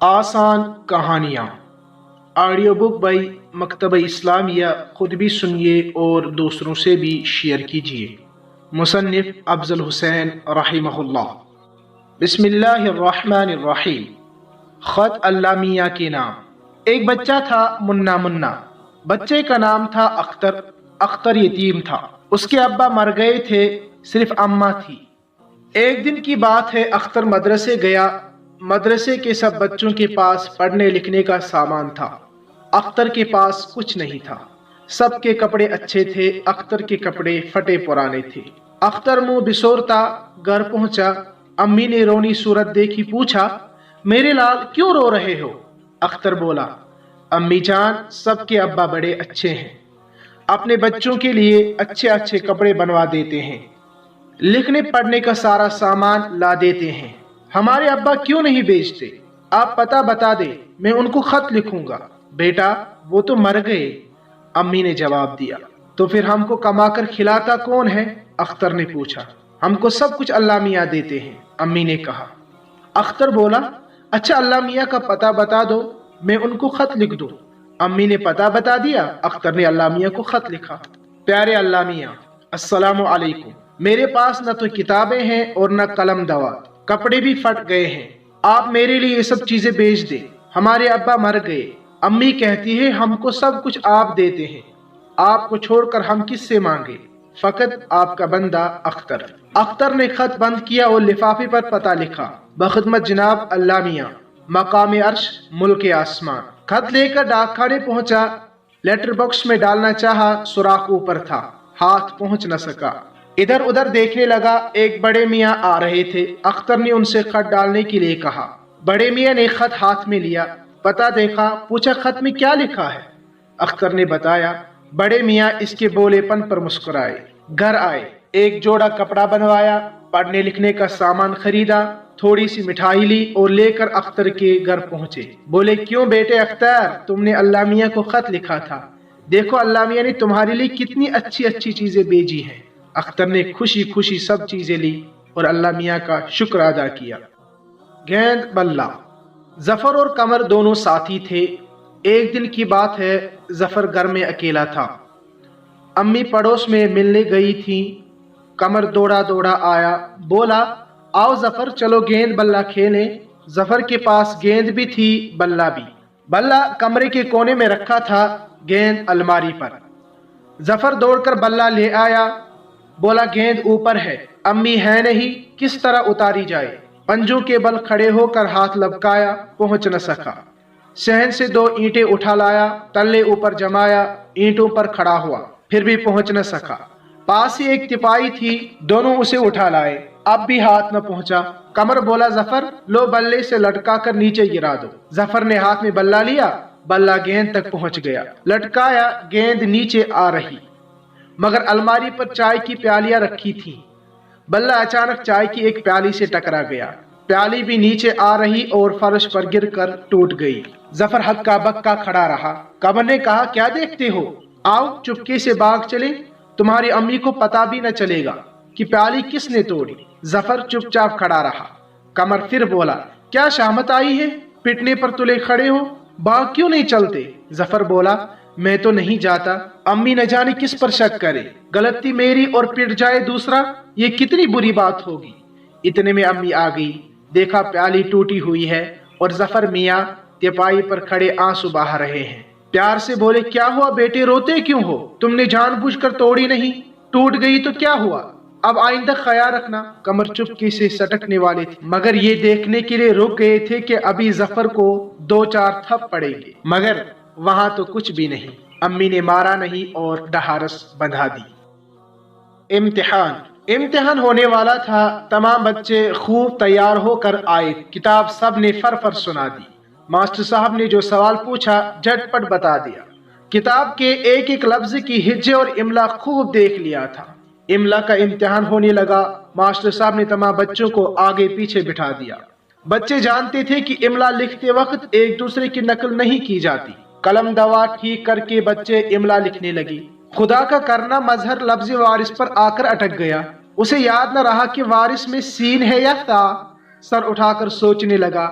आसान कहानियाँ audio book by मकतब Islamia. खुद भी सुनिए और दूसरों से भी शेयर कीजिए। मुसन्निफ अफजल हुसैन रहिमहुल्लाह। बिस्मिल्लाहिर्रहमानिर्रहीम। ख़त अल्लाह मियाँ के नाम। एक बच्चा था मुन्ना मुन्ना। बच्चे का नाम था अख्तर। अख्तर यतीम था, उसके अब्बा मर गए थे, सिर्फ अम्मा थी। एक दिन की बात है, अख्तर मदरसे गया। मदरसे के सब बच्चों के पास पढ़ने लिखने का सामान था, अख्तर के पास कुछ नहीं था। सबके कपड़े अच्छे थे, अख्तर के कपड़े फटे पुराने थे। अख्तर मुंह बिसोरता घर पहुंचा। अम्मी ने रोनी सूरत देखी, पूछा, मेरे लाल क्यों रो रहे हो? अख्तर बोला, अम्मी जान, सबके अब्बा बड़े अच्छे हैं, अपने बच्चों के लिए अच्छे अच्छे कपड़े बनवा देते हैं, लिखने पढ़ने का सारा सामान ला देते हैं। हमारे अब्बा क्यों नहीं बेचते? आप पता बता दे, मैं उनको खत लिखूंगा। बेटा, वो तो मर गए, अम्मी ने जवाब दिया। तो फिर हमको कमाकर खिलाता कौन है? अख्तर ने पूछा। हमको सब कुछ अल्लाह मियाँ देते हैं, अम्मी ने कहा। अख्तर बोला, अच्छा अल्लाह मियाँ का पता बता दो, मैं उनको खत लिख दूं। अम्मी ने पता बता दिया। अख्तर ने अल्लाह मियाँ को खत लिखा। प्यारे अल्लाह मियाँ, अस्सलामु अलैकुम। मेरे पास न तो किताबें हैं और न कलम दवा, कपड़े भी फट गए हैं। आप मेरे लिए ये सब चीजें बेच दें। हमारे अब्बा मर गए, अम्मी कहती है हमको सब कुछ आप देते हैं, आपको छोड़कर हम किससे मांगे? फकत आपका बंदा अख्तर। अख्तर ने खत बंद किया और लिफाफे पर पता लिखा, बखिदमत जनाब अल्लाह मियाँ, मकाम अर्श, मुल्क आसमान। खत लेकर डाकखाने पहुंचा। लेटर बॉक्स में डालना चाहा, सुराख ऊपर था, हाथ पहुंच न सका। इधर उधर देखने लगा। एक बड़े मियाँ आ रहे थे। अख्तर ने उनसे खत डालने के लिए कहा। बड़े मियाँ ने खत हाथ में लिया, पता देखा, पूछा, खत में क्या लिखा है? अख्तर ने बताया। बड़े मियाँ इसके बोलेपन पर मुस्कुराए। घर आए, एक जोड़ा कपड़ा बनवाया, पढ़ने लिखने का सामान खरीदा, थोड़ी सी मिठाई ली और लेकर अख्तर के घर पहुंचे। बोले, क्यों बेटे अख्तर, तुमने अल्लाह मियाँ को खत लिखा था, देखो अल्लाह मियाँ ने तुम्हारे लिए कितनी अच्छी अच्छी चीजें भेजी हैं। अख्तर ने खुशी खुशी सब चीजें ली और अल्लाह मियाँ का शुक्र अदा किया। गेंद बल्ला। जफर और कमर दोनों साथी थे। एक दिन की बात है, जफर घर में अकेला था। अम्मी पड़ोस में मिलने गई थी। कमर दौड़ा दौड़ा आया, बोला, आओ जफर, चलो गेंद बल्ला खेलें। जफर के पास गेंद भी थी, बल्ला भी। बल्ला कमरे के कोने में रखा था, गेंद अलमारी पर। जफर दौड़कर बल्ला ले आया, बोला, गेंद ऊपर है, अम्मी है नहीं, किस तरह उतारी जाए? पंजों के बल खड़े होकर हाथ लपकाया, पहुंच न सका। सहन से 2 ईंटें उठा लाया, तल्ले ऊपर जमाया, ईंटों पर खड़ा हुआ, फिर भी पहुंच न सका। पास ही एक तिपाई थी, दोनों उसे उठा लाए, अब भी हाथ न पहुंचा। कमर बोला, जफर लो, बल्ले से लटका कर नीचे गिरा दो। जफर ने हाथ में बल्ला लिया, बल्ला गेंद तक पहुंच गया। लटकाया, गेंद नीचे आ रही, मगर अलमारी पर चाय की प्यालियां रखी थी। बल्ला अचानक चाय की एक प्याली से टकरा गया, प्याली भी नीचे आ रही और फर्श पर गिरकर टूट गई। जफर हक्का बक्का खड़ा रहा। कमर ने कहा, क्या देखते हो, आओ चुपके से भाग चले, तुम्हारी अम्मी को पता भी न चलेगा कि प्याली किसने तोड़ी। जफर चुपचाप खड़ा रहा। कमर फिर बोला, क्या शामत आई है, पिटने पर तुले खड़े हो, भाग क्यों नहीं चलते? जफर बोला, मैं तो नहीं जाता, अम्मी न जाने किस पर शक करे, गलती मेरी और पिट जाए दूसरा, ये कितनी बुरी बात होगी। इतने में अम्मी आ गई, देखा प्याली टूटी हुई है और जफर मियाँ तिपाई पर खड़े आंसू बहा रहे हैं। प्यार से बोले, क्या हुआ बेटे, रोते क्यों हो? तुमने जानबूझकर तोड़ी नहीं, टूट गई तो क्या हुआ, अब आइंदा ख्याल रखना। कमर चुपके से सटकने वाले थे, मगर ये देखने के लिए रुक गए थे कि अभी जफर को 2-4 थप पड़ेंगे, मगर वहां तो कुछ भी नहीं। अम्मी ने मारा नहीं और डहारस बंधा दी। इम्तिहान होने वाला था। तमाम बच्चे खूब तैयार होकर आए। किताब सब ने फर फर सुना दी। मास्टर साहब ने जो सवाल पूछा झटपट बता दिया। किताब के एक एक लफ्ज की हिज्जे और इमला खूब देख लिया था। इमला का इम्तिहान होने लगा। मास्टर साहब ने तमाम बच्चों को आगे पीछे बिठा दिया। बच्चे जानते थे कि इमला लिखते वक्त एक दूसरे की नकल नहीं की जाती। कलम दवा ठीक करके बच्चे इमला लिखने लगे। खुदा का करना मजहर लफ्ज वारिस पर आकर अटक गया। उसे याद न रहा कि वारिस में सीन है या ता। सर उठाकर सोचने लगा।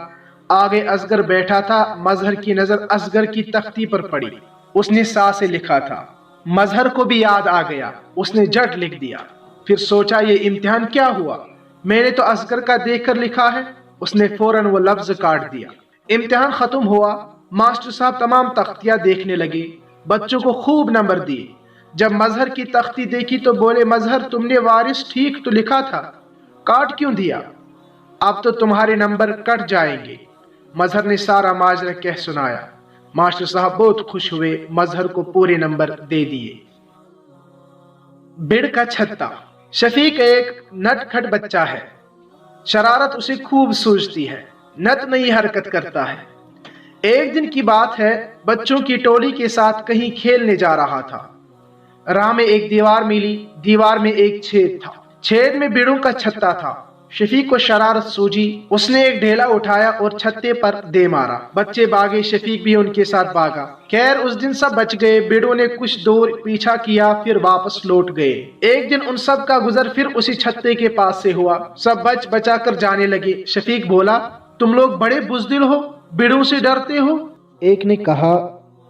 آگے اصغر بیٹھا تھا۔ مظہر کی نظر اصغر کی تختی پر پڑی۔ اس نے سا سے لکھا تھا۔ مظہر کو بھی یاد آ گیا، اس نے جٹ لکھ دیا۔ پھر سوچا یہ امتحان کیا ہوا، میں نے تو اصغر کا دیکھ کر لکھا ہے۔ اس نے فوراً وہ لفظ کاٹ دیا۔ امتحان ختم ہوا، ماسٹر صاحب تمام تختیاں دیکھنے لگے، بچوں کو خوب نمبر دیے۔ جب مظہر کی تختی دیکھی تو بولے، مظہر تم نے وارث ٹھیک تو لکھا تھا، کاٹ کیوں دیا؟ اب تو تمہارے نمبر کٹ جائیں گے۔ مظہر نے سارا ماجرا کہہ سنایا۔ ماسٹر صاحب بہت خوش ہوئے، مظہر کو پورے نمبر دے دیے۔ بڑ کا چھتا۔ شفیق ایک نٹ کھٹ بچہ ہے، شرارت اسے خوب سوجتی ہے، نت نئی حرکت کرتا ہے۔ ایک دن کی بات ہے، بچوں کی ٹولی کے ساتھ کہیں کھیلنے جا رہا تھا۔ راہ میں ایک دیوار ملی، دیوار میں ایک چھید تھا، چھید میں بڑوں کا چھتا تھا۔ شفیق کو شرارت سوجی، اس نے ایک ڈھیلا اٹھایا اور چھتے پر دے مارا۔ بچے بھاگے، شفیق بھی ان کے ساتھ بھاگا۔ خیر اس دن سب بچ گئے۔ بڑوں نے کچھ دور پیچھا کیا، پھر واپس لوٹ گئے۔ ایک دن ان سب کا گزر پھر اسی چھتے کے پاس سے ہوا، سب بچ بچا کر جانے لگے۔ شفیق بولا، تم لوگ بڑے بزدل ہو، بڑوں سے ڈرتے ہو؟ ایک نے کہا،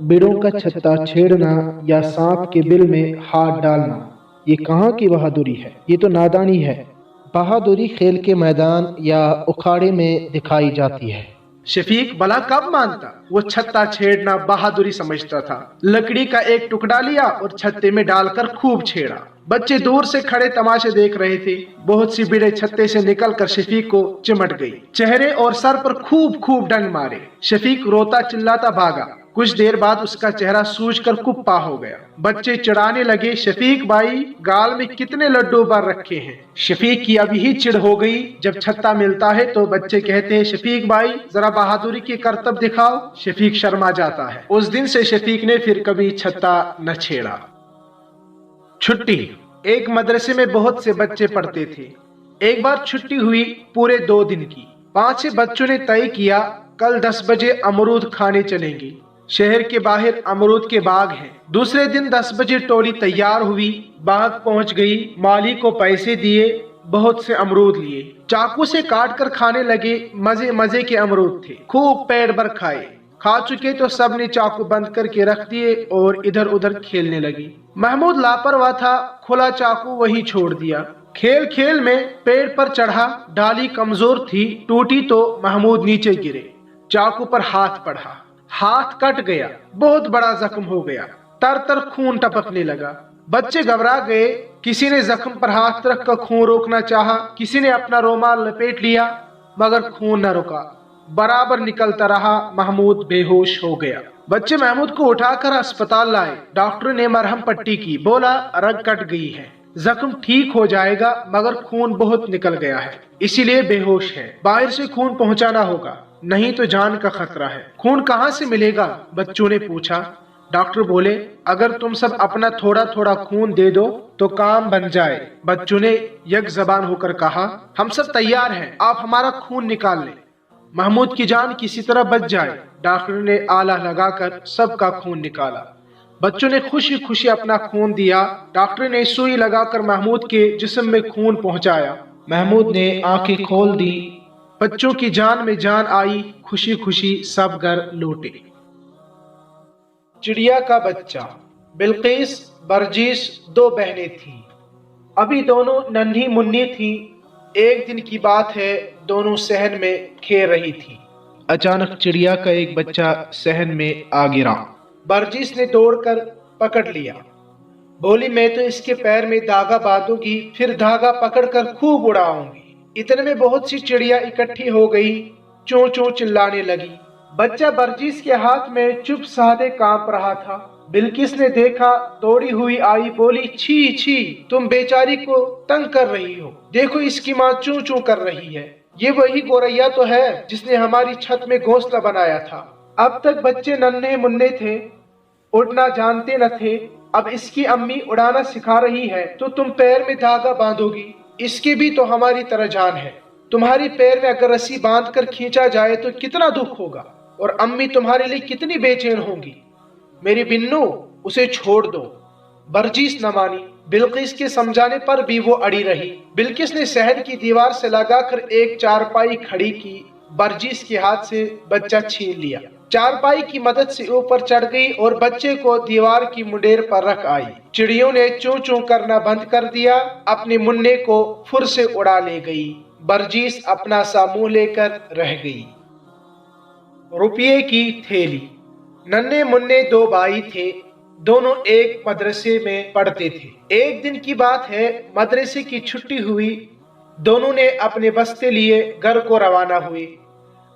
بڑوں کا چھتا چھیڑنا یا سانپ کے بل میں ہاتھ ڈالنا یہ کہاں کی بہادری ہے، یہ تو نادانی ہے۔ بہادری کھیل کے میدان یا اکھاڑے میں دکھائی جاتی ہے۔ شفیق بھلا کب مانتا؟ وہ چھتا چھیڑنا بہادری سمجھتا تھا۔ لکڑی کا ایک ٹکڑا لیا اور چھتے میں ڈال کر خوب چھیڑا۔ بچے دور سے کھڑے تماشے دیکھ رہے تھے۔ بہت سی بڑے چھتے سے نکل کر شفیق کو چمٹ گئی، چہرے اور سر پر خوب خوب ڈنگ مارے۔ شفیق روتا چلاتا بھاگا۔ کچھ دیر بعد اس کا چہرہ سوج کر کپا ہو گیا۔ بچے چڑھانے لگے، شفیق بھائی گال میں کتنے لڈو بھر رکھے ہیں۔ شفیق کی ابھی ہی چڑ ہو گئی۔ جب چھتا ملتا ہے تو بچے کہتے ہیں، شفیق بھائی ذرا بہادری کے کرتب دکھاؤ۔ شفیق شرما جاتا ہے۔ اس دن سے شفیق نے پھر کبھی چھتا نہ چھیڑا۔ چھٹی۔ ایک مدرسے میں بہت سے بچے پڑھتے تھے۔ ایک بار چھٹی ہوئی پورے 2 دن کی۔ 5 بچوں نے طے کیا کل 10 بجے امرود کھانے چلیں گے۔ شہر کے باہر امرود کے باغ ہیں۔ دوسرے دن 10 بجے ٹولی تیار ہوئی، باغ پہنچ گئی، مالی کو پیسے دیے، بہت سے امرود لیے، چاقو سے کاٹ کر کھانے لگے۔ مزے مزے کے امرود تھے، خوب پیٹ بھر کھائے۔ کھا چکے تو سب نے چاقو بند کر کے رکھ دیے اور ادھر ادھر کھیلنے لگے۔ محمود لاپرواہ تھا، کھلا چاقو وہیں چھوڑ دیا۔ کھیل کھیل میں پیڑ پر چڑھا، ڈالی کمزور تھی، ٹوٹی تو محمود نیچے گرے، چاقو پر ہاتھ پڑا، ہاتھ کٹ گیا، بہت بڑا زخم ہو گیا، تر تر خون ٹپکنے لگا۔ بچے گھبرا گئے، کسی نے زخم پر ہاتھ رکھ کر خون روکنا چاہا، کسی نے اپنا رومال لپیٹ لیا، مگر خون نہ رکا، برابر نکلتا رہا۔ محمود بے ہوش ہو گیا۔ بچے محمود کو اٹھا کر اسپتال لائے۔ ڈاکٹر نے مرہم پٹی کی، بولا رگ کٹ گئی ہے، زخم ٹھیک ہو جائے گا مگر خون بہت نکل گیا ہے، اسی لیے بے ہوش ہے، باہر سے خون پہنچانا ہوگا، نہیں تو جان کا خطرہ ہے۔ خون کہاں سے ملے گا؟ بچوں نے پوچھا۔ ڈاکٹر بولے، اگر تم سب اپنا تھوڑا تھوڑا خون دے دو تو کام بن جائے۔ بچوں نے یک زبان ہو کر کہا، ہم سب تیار ہیں، آپ ہمارا خون نکال لیں، محمود کی جان کسی طرح بچ جائے۔ ڈاکٹر نے آلہ لگا کر سب کا خون نکالا۔ بچوں نے خوشی خوشی اپنا خون دیا۔ ڈاکٹر نے سوئی لگا کر محمود کے جسم میں خون پہنچایا۔ محمود نے آنکھیں کھول دی، بچوں کی جان میں جان آئی، خوشی خوشی سب گھر لوٹے۔ چڑیا کا بچہ۔ بلقیس برجیس 2 بہنیں تھیں، ابھی دونوں ننھی منی تھیں۔ ایک دن کی بات ہے، دونوں صحن میں کھیل رہی تھیں۔ اچانک چڑیا کا ایک بچہ صحن میں آ گرا۔ برجیس نے دوڑ کر پکڑ لیا، بولی میں تو اس کے پیر میں دھاگا باندھوں گی، پھر دھاگا پکڑ کر خوب اڑاؤں گی۔ اتنے میں بہت سی چڑیا اکٹھی ہو گئی، چوں چوں چلانے لگی۔ بچہ برجیس کے ہاتھ میں چپ سادے کانپ رہا تھا۔ بلقیس نے دیکھا، دوڑی ہوئی آئی، بولی چھی چھی، تم بیچاری کو تنگ کر رہی ہو، دیکھو اس کی ماں چوں چوں کر رہی ہے، یہ وہی گوریا تو ہے جس نے ہماری چھت میں گھونسلہ بنایا تھا۔ اب تک بچے ننھے منھے تھے، اڑنا جانتے نہ تھے، اب اس کی امی اڑانا سکھا رہی ہے تو تم پیر میں دھاگا باندھو گی، اس کی بھی تو ہماری طرح جان ہے، تمہاری پیر میں اگر رسی باندھ کر کھینچا جائے تو کتنا دکھ ہوگا، اور امی تمہارے لیے کتنی بے چین ہوں گی، میری بنو اسے چھوڑ دو۔ برجیس نہ مانی، بلقیس کے سمجھانے پر بھی وہ اڑی رہی۔ بلقیس نے صحن کی دیوار سے لگا کر ایک چارپائی کھڑی کی، बर्जीस के हाथ से बच्चा छीन लिया। चारपाई की मदद से ऊपर चढ़ गई और बच्चे को दीवार की मुंडेर पर रख आई। चिड़ियों ने चूं चूं करना बंद कर दिया, अपने मुन्ने को फुर से उड़ा ले गई। बर्जीस अपना सा मुंह लेकर रह गई। रुपये की थैली। नन्हे मुन्ने दो भाई थे, दोनों एक मदरसे में पढ़ते थे। एक दिन की बात है, मदरसे की छुट्टी हुई। दोनों ने अपने बस्ते लिए घर को रवाना हुए।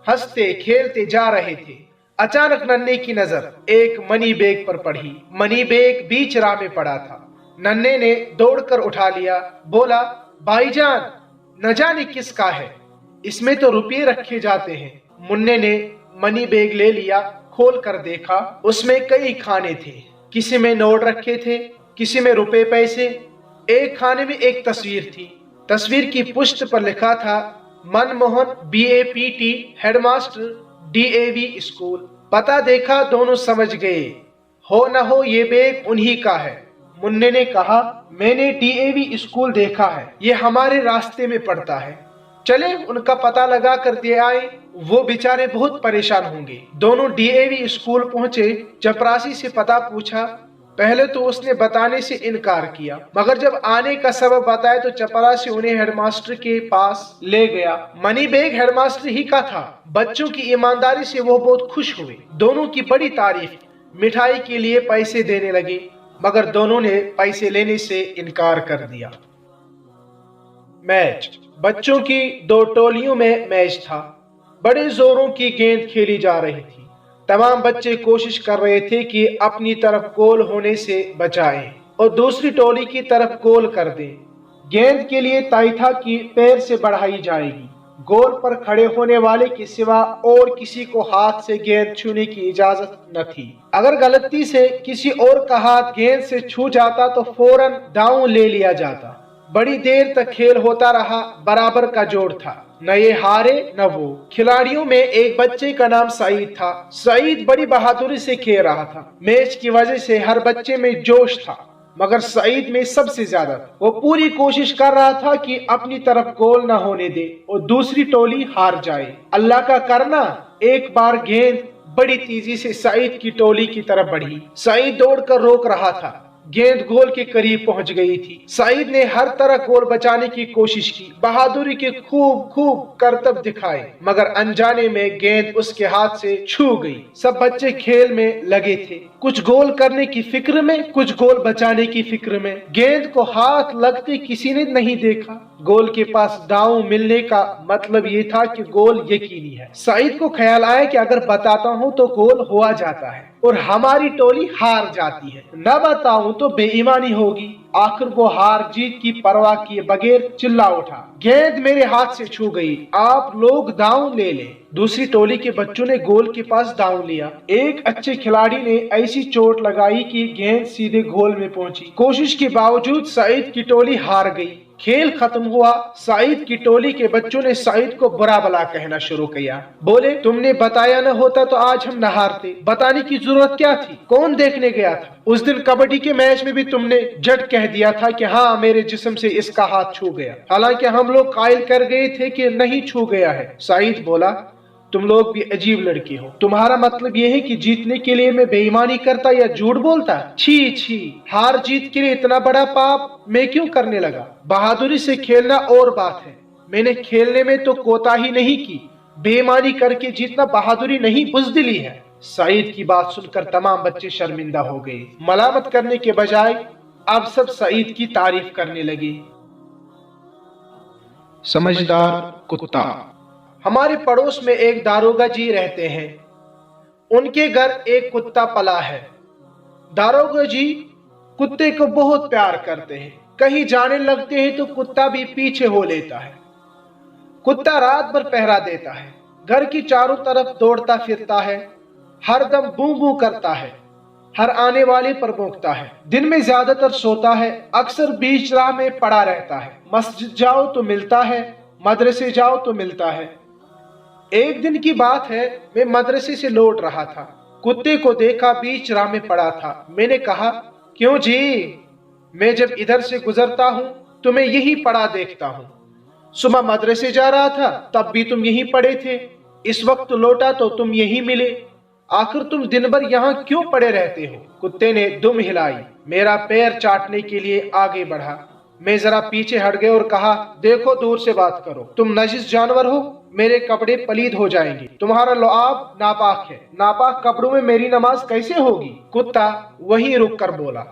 हंसते खेलते जा रहे थे। अचानक नन्हे की नजर एक मनी बैग पर पड़ी। मनी बैग बीच राह में पड़ा था। नन्हे ने दौड़कर उठा लिया, बोला, भाईजान, न जाने किसका है, इसमें तो रुपये रखे जाते हैं। मुन्ने ने मनी बैग ले लिया, खोल कर देखा, उसमें कई खाने थे। किसी में नोट रखे थे, किसी में रुपए पैसे। एक खाने में एक तस्वीर थी। तस्वीर की पुष्ट पर लिखा था, Manmohan BAPT headmaster DAV school. पता देखा, दोनों समझ गए, हो न हो ये बैग उन्हीं का है। मुन्ने ने कहा, मैंने DAV स्कूल देखा है, ये हमारे रास्ते में पड़ता है, चले उनका पता लगा कर दे आए, वो बेचारे बहुत परेशान होंगे। दोनों DAV स्कूल पहुंचे। चपरासी से पता पूछा। पहले तो उसने बताने से इनकार किया, मगर जब आने का सबब बताया तो चपरासी उन्हें हेडमास्टर के पास ले गया। मनी बैग हेडमास्टर ही का था। बच्चों की ईमानदारी से वो बहुत खुश हुए। दोनों की बड़ी तारीफ। मिठाई के लिए पैसे देने लगे, मगर दोनों ने पैसे लेने से इनकार कर दिया। मैच। बच्चों की दो टोलियों में मैच था। बड़े जोरों की गेंद खेली जा रही थी। तमाम बच्चे कोशिश कर रहे थे कि अपनी तरफ गोल होने से बचाएं और दूसरी टोली की तरफ गोल कर दें। गेंद के लिए तय था कि पैर से बढ़ाई जाएगी। गोल पर खड़े होने वाले के सिवा और किसी को हाथ से गेंद छूने की इजाजत न थी। अगर गलती से किसी और का हाथ गेंद से छू जाता तो फौरन डाउन ले लिया जाता। बड़ी देर तक खेल होता रहा। बराबर का जोड़ था, न ये हारे न वो। खिलाड़ियों में एक बच्चे का नाम सईद था। सईद बड़ी बहादुरी से खेल रहा था। मैच की वजह से हर बच्चे में जोश था, मगर सईद में सबसे ज्यादा था। वो पूरी कोशिश कर रहा था कि अपनी तरफ गोल न होने दे और दूसरी टोली हार जाए। अल्लाह का करना, एक बार गेंद बड़ी तेजी से सईद की टोली की तरफ बढ़ी। सईद दौड़कर रोक रहा था। गेंद गोल के करीब पहुंच गई थी। सईद ने हर तरह गोल बचाने की कोशिश की, बहादुरी के खूब करतब दिखाए, मगर अनजाने में गेंद उसके हाथ से छू गई। सब बच्चे खेल में लगे थे, कुछ गोल करने की फिक्र में, कुछ गोल बचाने की फिक्र में। गेंद को हाथ लगते किसी ने नहीं देखा। गोल के पास दांव मिलने का मतलब ये था कि गोल यकीनी है। सईद को ख्याल आया कि अगर बताता हूँ तो गोल हुआ जाता है और हमारी टोली हार जाती है, न बताऊं तो बेईमानी होगी। आखिर वो हार जीत की परवाह किए बगैर चिल्ला उठा, गेंद मेरे हाथ से छू गई, आप लोग दांव ले लें। दूसरी टोली के बच्चों ने गोल के पास दांव लिया। एक अच्छे खिलाड़ी ने ऐसी चोट लगाई कि गेंद सीधे गोल में पहुंची। कोशिश के बावजूद सईद की टोली हार गई। खेल खत्म हुआ। सईद की टोली के बच्चों ने सईद को बुरा भला कहना शुरू किया। बोले, तुमने बताया न होता तो आज हम न हारते। बताने की जरूरत क्या थी? कौन देखने गया था? उस दिन कबड्डी के मैच में भी तुमने झट कह दिया था कि हाँ, मेरे जिस्म से इसका हाथ छू गया, हालांकि हम लोग कायल कर गए थे कि नहीं छू गया है। सईद बोला, तुम लोग भी अजीब लड़के हो। तुम्हारा मतलब यह है कि जीतने के लिए मैं बेईमानी करता या झूठ बोलता? छी छी, हार जीत के लिए इतना बड़ा पाप मैं क्यों करने लगा? बहादुरी से खेलना और बात है, मैंने खेलने में तो कोताही नहीं की। बेईमानी करके जीतना बहादुरी नहीं, बुज़दिली है। सईद की बात सुनकर तमाम बच्चे शर्मिंदा हो गए। मलामत करने के बजाय अब सब सईद की तारीफ करने लगे। समझदार कुत्ता। हमारे पड़ोस में एक दारोगा जी रहते हैं। उनके घर एक कुत्ता पला है। दारोगा जी कुत्ते को बहुत प्यार करते हैं। कहीं जाने लगते हैं तो कुत्ता भी पीछे हो लेता है। कुत्ता रात भर पहरा देता है, घर की चारों तरफ दौड़ता फिरता है, हर दम बू बू करता है, हर आने वाले पर भौंकता है। दिन में ज्यादातर सोता है, अक्सर बीच राह में पड़ा रहता है। मस्जिद जाओ तो मिलता है, मदरसे जाओ तो मिलता है। एक दिन की बात है, मैं मदरसे से लौट रहा था, कुत्ते को देखा बीच राह में पड़ा था। मैंने कहा, क्यों जी, मैं जब इधर से गुजरता हूँ तो मैं यही पड़ा देखता हूँ। सुबह मदरसे जा रहा था, तब भी तुम यहीं पड़े थे। इस वक्त लौटा तो तुम यही मिले, आखिर तुम दिन भर यहाँ क्यों पड़े रहते हो? कुत्ते ने दुम हिलाई, मेरा पैर चाटने के लिए आगे बढ़ा। मैं जरा पीछे हट गया और कहा, देखो दूर से बात करो, तुम नजिस जानवर हो, मेरे कपड़े पलीद हो जाएंगे, तुम्हारा लुआब नापाक है, नापाक कपड़ों में मेरी नमाज कैसे होगी? कुत्ता वहीं रुक कर बोला,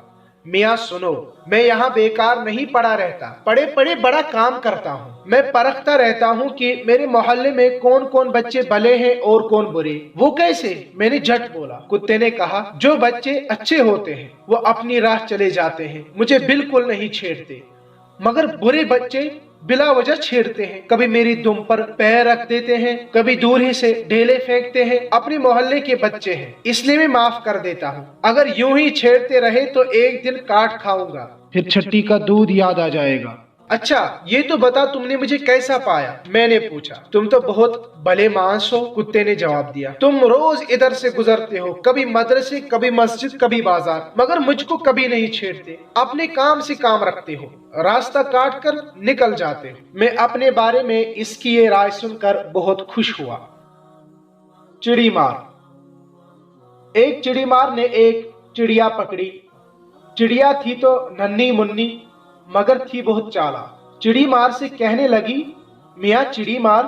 मियाँ सुनो, मैं यहाँ बेकार नहीं पड़ा रहता, पड़े पड़े बड़ा काम करता हूँ। मैं परखता रहता हूँ कि मेरे मोहल्ले में कौन कौन बच्चे भले हैं और कौन बुरे। वो कैसे? मैंने झट बोला। कुत्ते ने कहा, जो बच्चे अच्छे होते हैं वो अपनी राह चले जाते हैं, मुझे बिल्कुल नहीं छेड़ते, मगर बुरे बच्चे बिला वजह छेड़ते हैं, कभी मेरी दुम पर पैर रख देते हैं, कभी दूर ही से ढेले फेंकते हैं। अपने मोहल्ले के बच्चे हैं, इसलिए मैं माफ कर देता हूँ, अगर यूं ही छेड़ते रहे तो एक दिन काट खाऊंगा, फिर छट्टी का दूध याद आ जाएगा। अच्छा ये तो बता, तुमने मुझे कैसा पाया? मैंने पूछा। तुम तो बहुत भले मांस हो, कुत्ते ने जवाब दिया। तुम रोज इधर से गुजरते हो, कभी मदरसे, कभी मस्जिद, कभी बाजार, मगर मुझको कभी नहीं छेड़ते, अपने काम से काम रखते हो, रास्ता काट कर निकल जाते हो। मैं अपने बारे में इसकी ये राय सुनकर बहुत खुश हुआ। चिड़ी मार। एक चिड़ी मार ने एक चिड़िया पकड़ी। चिड़िया थी तो नन्ही मुन्नी, मगर थी बहुत चालाक। चिड़ी मार से कहने लगी, मियाँ चिड़ी मार,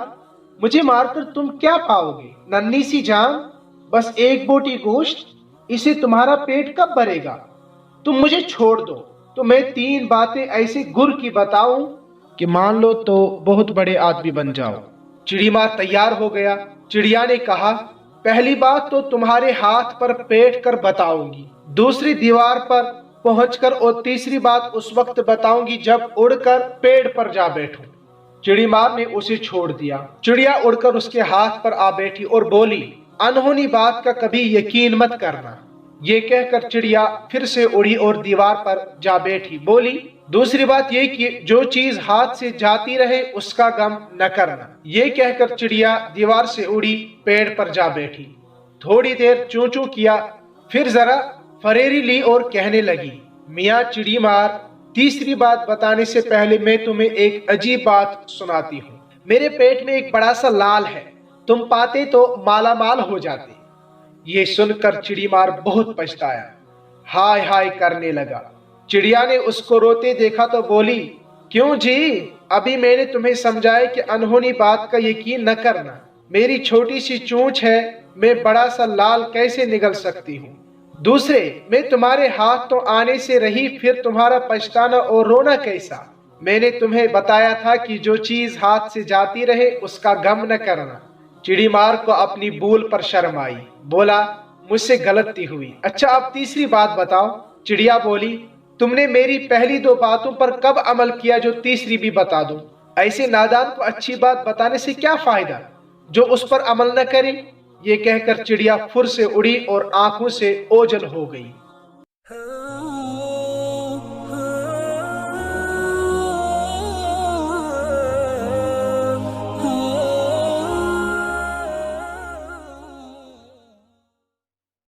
मुझे मारकर तुम क्या पाओगे? नन्ही सी जान, बस एक बोटी गोश्त, इसे तुम्हारा पेट कब भरेगा? तुम मुझे छोड़ दो तो मैं 3 बातें ऐसे गुर की बताऊं कि मान लो तो बहुत बड़े आदमी बन जाओ। चिड़ी मार तैयार हो गया। चिड़िया ने कहा, पहली बात तो तुम्हारे हाथ पर बैठ कर बताऊंगी, दूसरी दीवार पर पहुंचकर, और तीसरी बात उस वक्त बताऊंगी जब उड़कर पेड़ पर जा बैठूं। चिड़ी मार ने उसे छोड़ दिया। चिड़िया उड़कर उसके हाथ पर आ बैठी और बोली, अनहोनी बात का कभी यकीन मत करना। ये कहकर चिड़िया फिर से उड़ी और दीवार पर जा बैठी। बोली, दूसरी बात ये कि जो चीज हाथ से जाती रहे उसका गम न करना। ये कहकर चिड़िया दीवार से उड़ी, पेड़ पर जा बैठी। थोड़ी देर चूं चूं किया, फिर जरा फरेरी ली और कहने लगी, मियाँ चिड़ी मार, तीसरी बात बताने से पहले मैं तुम्हें एक अजीब बात सुनाती हूँ। मेरे पेट में एक बड़ा सा लाल है, तुम पाते तो माला माल हो जाते। ये सुनकर चिड़ी मार बहुत पछताया, हाय हाय करने लगा। चिड़िया ने उसको रोते देखा तो बोली, क्यों जी, अभी मैंने तुम्हें समझाया कि अनहोनी बात का यकीन न करना। मेरी छोटी सी चोंच है, मैं बड़ा सा लाल कैसे निगल सकती हूँ? दूसरे, मैं तुम्हारे हाथ तो आने से रही, फिर तुम्हारा पछताना और रोना कैसा? मैंने तुम्हें बताया था कि जो चीज हाथ से जाती रहे उसका गम न करना। चिड़ी मार को अपनी भूल पर शर्म आई, बोला, मुझसे गलती हुई। अच्छा अब तीसरी बात बताओ। चिड़िया बोली, तुमने मेरी पहली 2 बातों पर कब अमल किया जो तीसरी भी बता दूं? ऐसे नादान को अच्छी बात बताने से क्या फायदा जो उस पर अमल न करे। ये कहकर चिड़िया फुर से उड़ी और आंखों से ओझल हो गई।